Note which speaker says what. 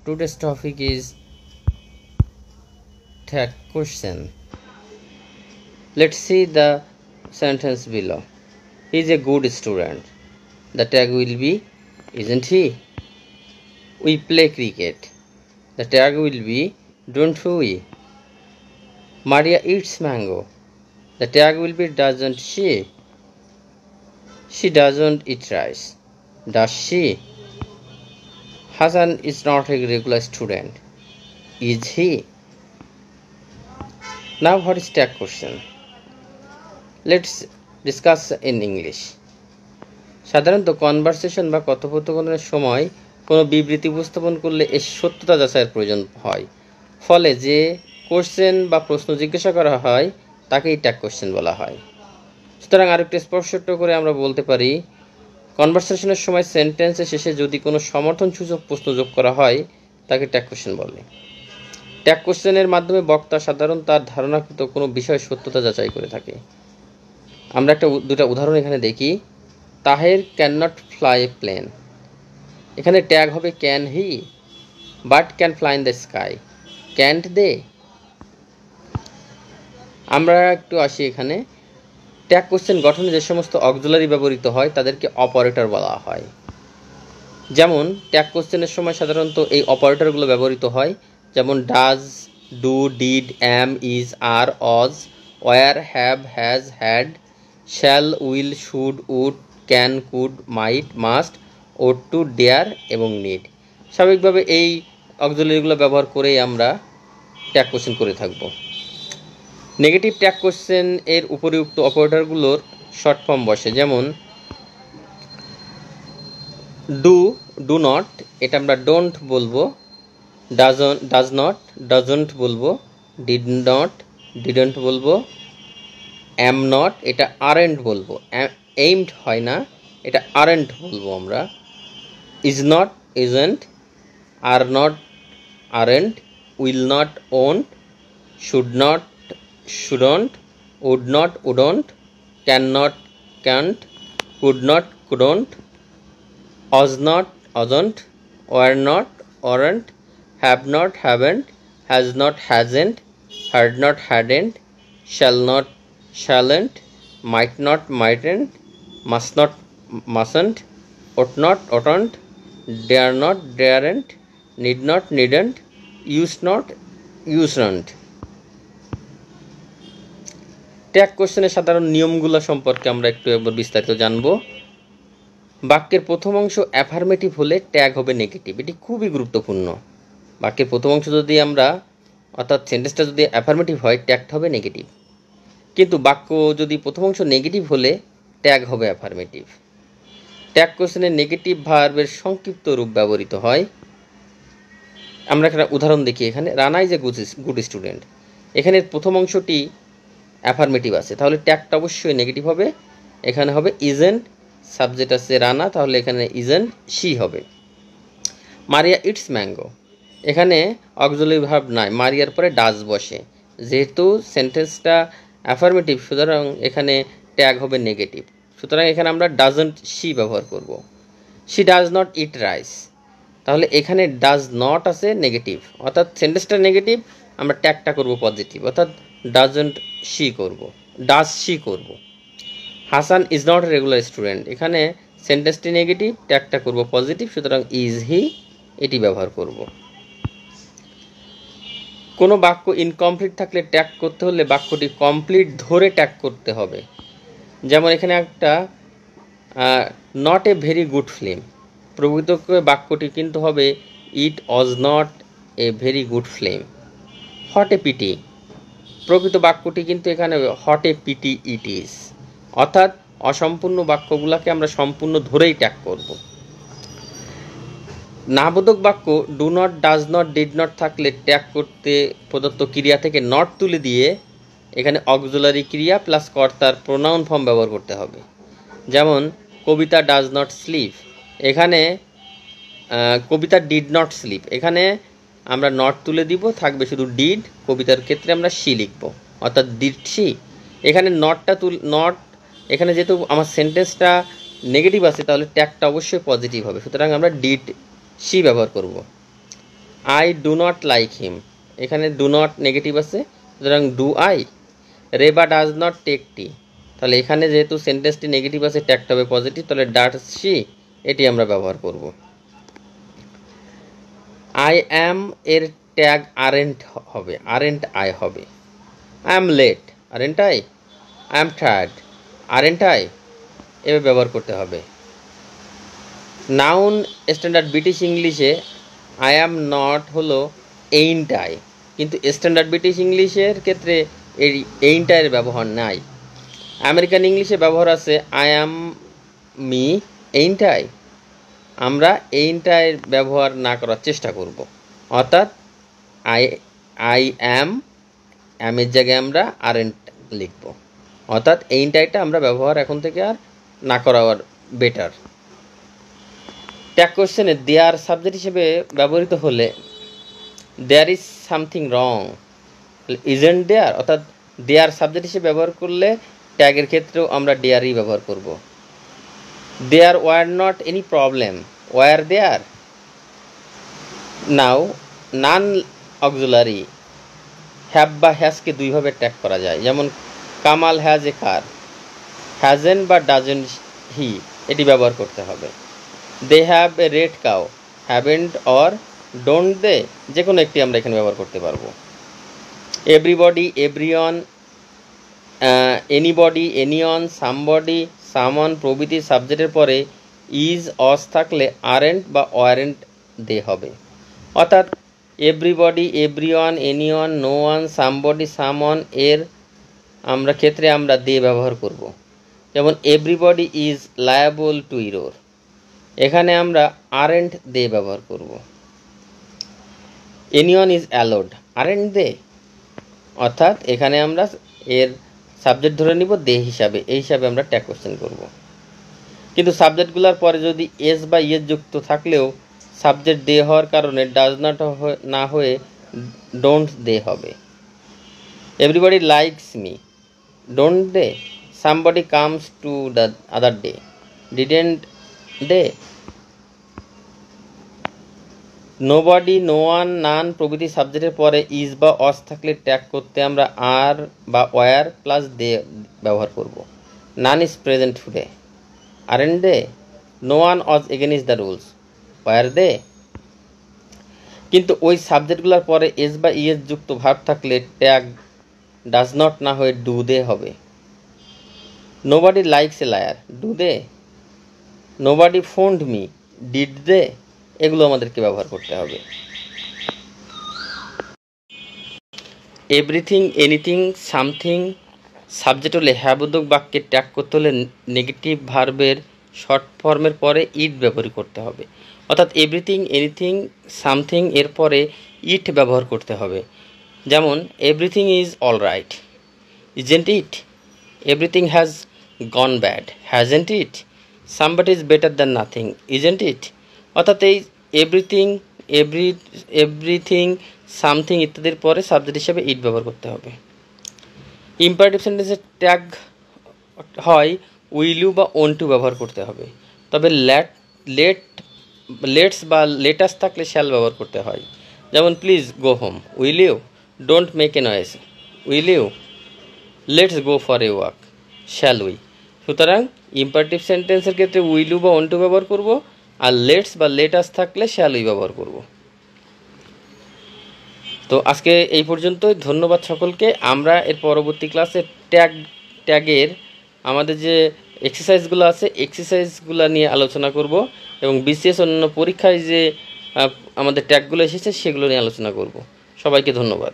Speaker 1: Today's topic is tag question. Let's see the sentence below. He is a good student. The tag will be, isn't he? We play cricket. The tag will be, don't we? Maria eats mango. The tag will be, doesn't she? She doesn't eat rice. Does she? Hassan is not a regular student. Is he? Now what is tag question? Let's discuss in English. সাধারণত conversation বা কথোপকথনের সময় কোনো বিবৃতি উপস্থাপন করলে এর সত্যতা যাচাইয়ের প্রয়োজন হয়। ফলে যে কোশ্চেন বা প্রশ্ন জিজ্ঞাসা করা হয় তাকেই ট্যাগ কোশ্চেন বলা হয়। সুতরাং আরেকটু স্পষ্ট করে আমরা বলতে পারি, কনভারসেশনের সময় সেন্টেন্সের শেষে যদি কোনো সমর্থনসূচক প্রশ্ন যোগ করা হয় তাকে ট্যাগ কোশ্চেন বলে। ট্যাগ কোশ্চেনের মাধ্যমে বক্তা সাধারণত তার ধারণাকৃত কোনো বিষয়ের সত্যতা যাচাই করে থাকে। আমরা দুটা উদাহরণ এখানে দেখি। Taher can not fly a plane. এখানে ট্যাগ হবে can he. But can fly in the sky. Can't they. আমরা একটু আসি এখানে। ট্যাগ কোশ্চেন গঠনে যে সমস্ত অক্সিলারি ব্যবহৃত হয় তাদেরকে অপারেটর বলা হয়। যেমন ট্যাগ কোশ্চেনের সময় সাধারণত এই অপারেটরগুলো ব্যবহৃত হয়, যেমন does, do, did, am, is, are, was, were, have, has, had, shall, will, should, would, can, could, might, must, ought to, dare এবং নিড। স্বাভাবিকভাবে এই অক্সিলারিগুলো ব্যবহার করেই আমরা ট্যাগ কোশ্চেন করে থাকব। নেগেটিভ ট্যাগ কোশ্চেন এর উপরিউক্ত অপারেটরগুলোর শর্ট ফর্ম বসে, যেমন ডু নট, এটা আমরা ডোন্ট বলবো। ডাজ নট, ডাজন্ট বলবো। ডিড নট, ডিডন্ট বলবো। অ্যাম নট, এটা আরেন্ট বলবো। এইমড হয় না, এটা আরেন্ট বলবো আমরা। Is not, isn't. Are not, aren't. Will not, won't. Should not, shouldn't, would not, wouldn't, cannot, can't, could not, couldn't, was not, wasn't, were not, weren't, have not, haven't, has not, hasn't, had not, hadn't, shall not, shalln't, might not, mightn't, must not, mustn't, ought not, oughtn't, dare not, daren't, need not, needn't, use not, usedn't। Tag কোশ্চেনের সাধারণ নিয়মগুলো সম্পর্কে আমরা একটু বিস্তারিত জানব। বাক্যের প্রথম অংশ অ্যাফার্মেটিভ হলে ট্যাগ হবে নেগেটিভ। এটি খুবই গুরুত্বপূর্ণ। বাক্যের প্রথম অংশ যদি আমরা, অর্থাৎ সেন্টেন্সটা যদি অ্যাফার্মেটিভ হয়, ট্যাগটা হবে নেগেটিভ। কিন্তু বাক্য যদি প্রথম অংশ নেগেটিভ হলে ট্যাগ হবে অ্যাফার্মেটিভ। ট্যাগ কোশ্চেনের নেগেটিভ ভার্বের সংক্ষিপ্ত রূপ ব্যবহৃত হয়। আমরা একটা উদাহরণ দেখি এখানে। Rana is a good student. এখানে প্রথম অংশটি অ্যাফার্মেটিভ আছে, তাহলে ট্যাগটা অবশ্যই নেগেটিভ হবে। এখানে হবে ইজেন্ট, সাবজেক্ট আছে রানা, তাহলে এখানে ইজেন্ট শি হবে। মারিয়া ইটস ম্যাঙ্গো। এখানে অক্সিলারি ভার্ব নাই, মারিয়ার পরে ডাজ বসে। যেহেতু সেন্টেন্সটা অ্যাফার্মেটিভ, সুতরাং এখানে ট্যাগ হবে নেগেটিভ। সুতরাং এখানে আমরা ডাজন্ট শি ব্যবহার করব। She does not eat rice. তাহলে এখানে ডাজ নট আছে নেগেটিভ, অর্থাৎ সেন্টেন্সটা নেগেটিভ, আমরা ট্যাগটা করব পজিটিভ, অর্থাৎ ডাজন্ট শি করব, ডাজ শি করব। Hasan is not a regular student. এখানে সেন্টেন্সটি নেগেটিভ, ট্যাগটা করব পজিটিভ, সুতরাং ইজ হি এটি ব্যবহার করব। কোনো বাক্য ইনকমপ্লিট থাকলে ট্যাগ করতে হলে বাক্যটি কমপ্লিট ধরে ট্যাগ করতে হবে। যেমন এখানে একটা not a very good film. প্রকৃতপক্ষে বাক্যটি কিন্তু হবে it was not a very good film. What a pity. প্রকৃত বাক্যটি কিন্তু এখানে what a pity it is. অর্থাৎ অসম্পূর্ণ বাক্যগুলোকে আমরা সম্পূর্ণ ধরেই ট্যাগ করব। নাবোধক বাক্য do not, does not, did not থাকলে ট্যাগ করতে প্রদত্ত ক্রিয়া থেকে নট তুলে দিয়ে এখানে অক্সিলারি ক্রিয়া প্লাস কর্তার প্রোনাউন ফর্ম ব্যবহার করতে হবে। যেমন কবিতা ডাজ নট স্লিপ। এখানে কবিতা ডিড নট স্লিপ। এখানে আমরা নট তুলে দিব, থাকবে শুধু ডিড। কবিতার ক্ষেত্রে আমরা শি লিখব, অর্থাৎ ডিড শি। এখানে নট এখানে যেহেতু আমার সেন্টেন্সটা নেগেটিভ আছে, তাহলে ট্যাগটা অবশ্যই পজিটিভ হবে, সুতরাং আমরা ডিড শি ব্যবহার করব। I do not like him, এখানে ডু নট নেগেটিভ আছে, সুতরাং do I. Reba does not take tea, তাহলে এখানে যেহেতু সেন্টেন্সটি নেগেটিভ আছে ট্যাগটা হবে পজিটিভ, তাহলে ডাজ শি এটি আমরা ব্যবহার করব। আই অ্যাম এর ট্যাগ আরেন্ট হবে, আরেন্ট আই হবে। I am late, aren't I. I am tired, aren't I. এভাবে ব্যবহার করতে হবে। নাউন স্ট্যান্ডার্ড ব্রিটিশ ইংলিশে আই অ্যাম নট হলো এইন্ট আই, কিন্তু স্ট্যান্ডার্ড ব্রিটিশ ইংলিশের ক্ষেত্রে এই এইন্ট আইয়ের ব্যবহার নাই। আমেরিকান ইংলিশে ব্যবহার আছে I am me ain't I. আমরা এইন্ট আইয়ের ব্যবহার না করার চেষ্টা করব, অর্থাৎ আই অ্যামের জায়গায় আমরা আরেন্ট লিখব, অর্থাৎ এইন্ট আইটা আমরা ব্যবহার এখন থেকে আর না করা বেটার। ট্যাগ কোশ্চেনে দেয়ার সাবজেক্ট হিসেবে ব্যবহৃত হলে there is something wrong, isn't there, অর্থাৎ দেয়ার সাবজেক্ট হিসেবে ব্যবহার করলে ট্যাগের ক্ষেত্রেও আমরা দেয়ারই ব্যবহার করব। There were not any problem, were there. Now non auxiliary have বা হ্যাজকে দুইভাবে ট্যাগ করা যায়, যেমন Kamal has a car, hasn't বা ডাজেন হি এটি ব্যবহার করতে হবে। They have a red cow, haven't or don't they, যে কোনো একটি আমরা এখানে ব্যবহার করতে পারবো। Everybody, everyone, anybody, anyone, somebody, someone প্রভৃতি সাবজেক্টের পরে ইজ অস থাকলে আরেন্ট বা ওয়ারেন্ট দে হবে, অর্থাৎ everybody, everyone, anyone, no one, somebody, someone এর ক্ষেত্রে আমরা দে ব্যবহার করব। যেমন everybody is liable to error, এখানে আমরা আরেন্ট দে ব্যবহার করব। Anyone is allowed, aren't they, অর্থাৎ এখানে আমরা এর সাবজেক্ট ধরে নিব দে হিসাবে, এই হিসাবে আমরা ট্যাগ কোশ্চেন করব। কিন্তু সাবজেক্টগুলোর পরে যদি এস বা ইয়েস যুক্ত থাকলেও সাবজেক্ট দে হওয়ার কারণে ডাজ নট না হয়ে ডোন্ট দে হবে। Everybody likes me, don't they. Somebody comes to the other day, didn't they. Nobody, no one, none প্রভৃতি সাবজেক্টের পরে ইজ বা অস থাকলে ট্যাগ করতে আমরা আর বা ওয়ার প্লাস দে ব্যবহার করব। None is present today, aren't they. No one was against the rules, were they. কিন্তু ওই সাবজেক্টগুলোর পরে এস বা ইএস যুক্ত ভার্ব থাকলে ট্যাগ ডাজ নট না হয়ে ডু দে হবে। Nobody likes a liar, do they. Nobody phoned me, did they. এগুলো আমাদেরকে ব্যবহার করতে হবে। এভরিথিং, এনিথিং, সামথিং সাবজেক্ট হলে হ্যাবোধক বাক্যে ট্যাগ করতে হলে নেগেটিভ ভার্বের শর্ট ফর্মের পরে ইট ব্যবহার করতে হবে, অর্থাৎ এভরিথিং, এনিথিং, সামথিং এর পরে ইট ব্যবহার করতে হবে। যেমন everything is all right, isn't it. Everything has gone bad, hasn't it. Somebody is better than nothing, isn't it. অর্থাৎ এই এভরিথিং, এভরিথিং, সামথিং ইত্যাদির পরে সাবজেক্ট হিসেবে ইট ব্যবহার করতে হবে। ইম্পারেটিভ সেন্টেন্সের ট্যাগ হয় উইল ইউ বা ওন্ট টু ব্যবহার করতে হবে, তবে লেটস বা লেটাস থাকলে শ্যাল ব্যবহার করতে হয়। যেমন please go home, will you. Don't make a noise, will you. Let's go for a walk, shall we. সুতরাং ইম্পারেটিভ সেন্টেন্সের ক্ষেত্রে উইল ইউ বা ওন্ট টু ব্যবহার করব, আর লেটস বা লেটাস থাকলে শ্যাল উই ব্যবহার করব। তো আজকে এই পর্যন্তই, ধন্যবাদ সকলকে। আমরা এর পরবর্তী ক্লাসে ট্যাগের আমাদের যে এক্সারসাইজগুলো আছে এক্সারসাইজগুলো নিয়ে আলোচনা করব এবং বিসিএস অন্যান্য পরীক্ষায় যে আমাদের ট্যাগগুলো এসেছে সেগুলো নিয়ে আলোচনা করব। সবাইকে ধন্যবাদ।